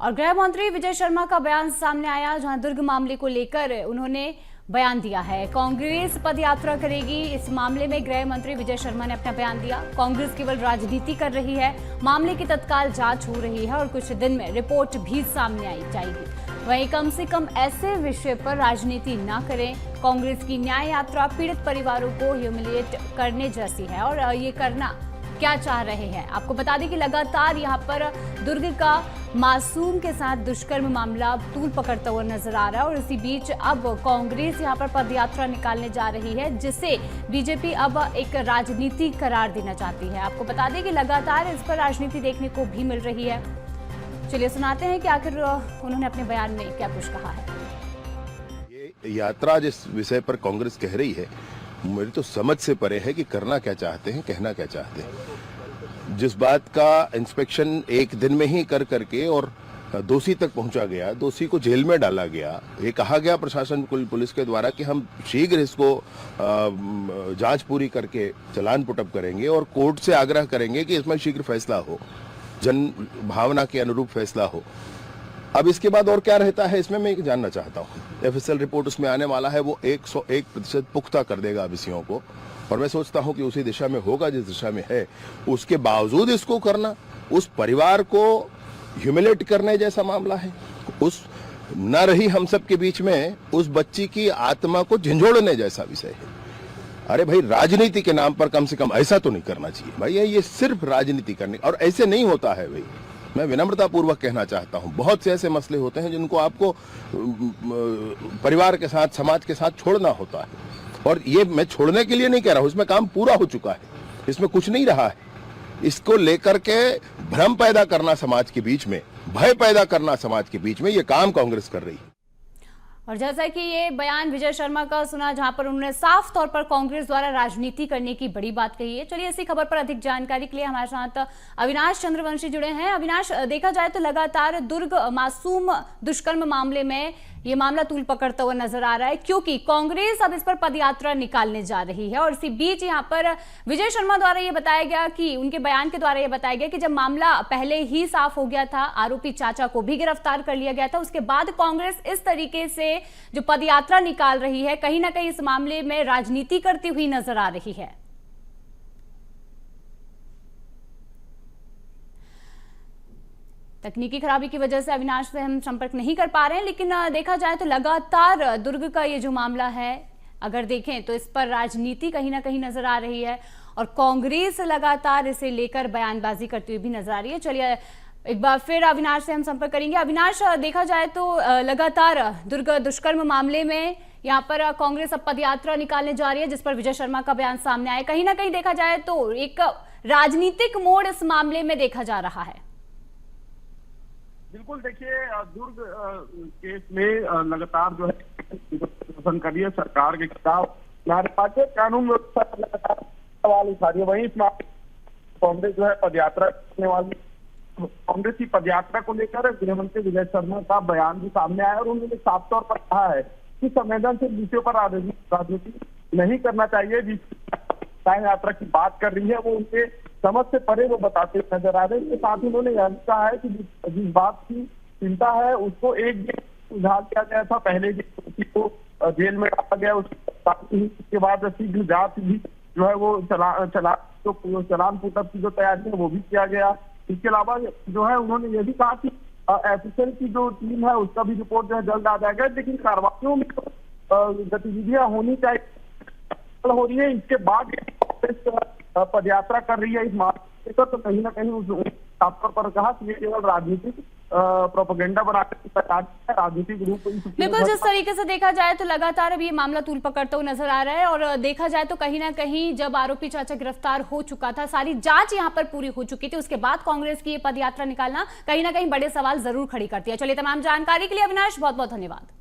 और गृह मंत्री विजय शर्मा का बयान सामने आया, जहां दुर्ग मामले को लेकर उन्होंने बयान दिया है। कांग्रेस पदयात्रा करेगी, इस मामले में गृह मंत्री विजय शर्मा ने अपना बयान दिया। कांग्रेस केवल राजनीति कर रही है, मामले की तत्काल जांच हो रही है और कुछ दिन में रिपोर्ट भी सामने आई जाएगी। वहीं कम से कम ऐसे विषय पर राजनीति न करें। कांग्रेस की न्याय यात्रा पीड़ित परिवारों को ह्यूमिलिएट करने जैसी है और ये करना क्या चाह रहे हैं। आपको बता दें कि लगातार यहाँ पर दुर्ग का मासूम के साथ दुष्कर्म मामला तूल पकड़ता हुआ नजर आ रहा है और इसी बीच अब कांग्रेस यहाँ पर पदयात्रा निकालने जा रही है, जिसे बीजेपी अब एक राजनीति करार देना चाहती है। आपको बता दें कि लगातार इस पर राजनीति देखने को भी मिल रही है। चलिए सुनाते हैं कि आखिर उन्होंने अपने बयान में क्या कुछ कहा है। ये यात्रा जिस विषय पर कांग्रेस कह रही है, मेरी तो समझ से परे है कि करना क्या चाहते हैं, कहना क्या चाहते हैं। जिस बात का इंस्पेक्शन एक दिन में ही कर करके और दोषी तक पहुंचा गया, दोषी को जेल में डाला गया, ये कहा गया प्रशासन पुलिस के द्वारा कि हम शीघ्र इसको जांच पूरी करके चालान पुटअप करेंगे और कोर्ट से आग्रह करेंगे कि इसमें शीघ्र फैसला हो, जन भावना के अनुरूप फैसला हो। अब इसके बाद और क्या रहता है, इसमें मैं जानना चाहता हूँ। एफएसएल रिपोर्ट उसमें आने वाला है, वो 101% पुख्ता कर देगा विषयों को, और मैं सोचता हूँ कि उसी दिशा में होगा जिस दिशा में है। उसके बावजूद इसको करना उस परिवार को ह्यूमिलेट करने जैसा मामला है। उस न रही हम सब के बीच में उस बच्ची की आत्मा को झंझोड़ने जैसा विषय है। अरे भाई, राजनीति के नाम पर कम से कम ऐसा तो नहीं करना चाहिए भाई। ये सिर्फ राजनीति करने, और ऐसे नहीं होता है भाई। मैं विनम्रता पूर्वक कहना चाहता हूं, बहुत से ऐसे मसले होते हैं जिनको आपको परिवार के साथ, समाज के साथ छोड़ना होता है, और ये मैं छोड़ने के लिए नहीं कह रहा हूं, इसमें काम पूरा हो चुका है, इसमें कुछ नहीं रहा है। इसको लेकर के भ्रम पैदा करना समाज के बीच में, भय पैदा करना समाज के बीच में, ये काम कांग्रेस कर रही है। और जैसा कि ये बयान विजय शर्मा का सुना, जहां पर उन्होंने साफ तौर पर कांग्रेस द्वारा राजनीति करने की बड़ी बात कही है। चलिए इसी खबर पर अधिक जानकारी के लिए हमारे साथ अविनाश चंद्रवंशी जुड़े हैं। अविनाश, देखा जाए तो लगातार दुर्ग मासूम दुष्कर्म मामले में ये मामला तूल पकड़ता हुआ नजर आ रहा है, क्योंकि कांग्रेस अब इस पर पदयात्रा निकालने जा रही है। और इसी बीच यहाँ पर विजय शर्मा द्वारा ये बताया गया कि उनके बयान के द्वारा ये बताया गया कि जब मामला पहले ही साफ हो गया था, आरोपी चाचा को भी गिरफ्तार कर लिया गया था, उसके बाद कांग्रेस इस तरीके से जो पदयात्रा निकाल रही है, कहीं ना कहीं इस मामले में राजनीति करती हुई नजर आ रही है। तकनीकी खराबी की वजह से अविनाश से हम संपर्क नहीं कर पा रहे हैं, लेकिन देखा जाए तो लगातार दुर्ग का ये जो मामला है, अगर देखें तो इस पर राजनीति कहीं ना कहीं नजर आ रही है और कांग्रेस लगातार इसे लेकर बयानबाजी करती हुई भी नजर आ रही है। चलिए एक बार फिर अविनाश से हम संपर्क करेंगे। अविनाश, देखा जाए तो लगातार दुर्ग दुष्कर्म मामले में यहाँ पर कांग्रेस अब पदयात्रा निकालने जा रही है, जिस पर विजय शर्मा का बयान सामने आया। कहीं ना कहीं देखा जाए तो एक राजनीतिक मोड़ इस मामले में देखा जा रहा है। बिल्कुल, देखिए दुर्ग केस में लगातार जो है कर रही है सरकार के खिलाफ नारेबाजी, कानून व्यवस्था पर लगातार सवाल उठा रही है। वहीं इस मामले कांग्रेस जो है पदयात्रा करने वाली, कांग्रेस की पदयात्रा को लेकर गृह मंत्री विजय शर्मा का बयान भी सामने आया और उन्होंने साफ तौर पर कहा है कि संवेदनशील विषयों पर राजनीति नहीं करना चाहिए। जिस यात्रा की बात कर रही है वो उनके समझ से परे वो बताते नजर आ रहे हैं। इसके साथ ही उन्होंने यह कहा है कि जिस बात की चिंता है उसको एक दिन सुधार किया गया था, पहले को जेल में डाला गया, उसके बाद शीघ्र जांच भी जो है वो चालान पुटअप की जो तैयारी है वो भी किया गया। इसके अलावा जो है उन्होंने ये भी कहा कि एफएसएल की जो टीम है उसका भी रिपोर्ट जो है जल्द आ जाएगा, लेकिन कार्रवाइयों में गतिविधियां होनी चाहिए, हो रही है। इसके बाद पदयात्रा कर रही है इस मामले पर, तो कहीं ना कहीं उस साफ तौर पर कहा कि ये केवल राजनीतिक प्रोपेगेंडा बनाकर राजनीतिक रूप। बिल्कुल, जिस तरीके से देखा जाए तो लगातार अब ये मामला तूल पकड़ता हुआ नजर आ रहा है और देखा जाए तो कहीं ना कहीं जब आरोपी चाचा गिरफ्तार हो चुका था, सारी जांच यहाँ पर पूरी हो चुकी थी, उसके बाद कांग्रेस की ये पदयात्रा निकालना कहीं ना कहीं बड़े सवाल जरूर खड़ी करती है। चलिए, तमाम जानकारी के लिए अविनाश बहुत बहुत धन्यवाद।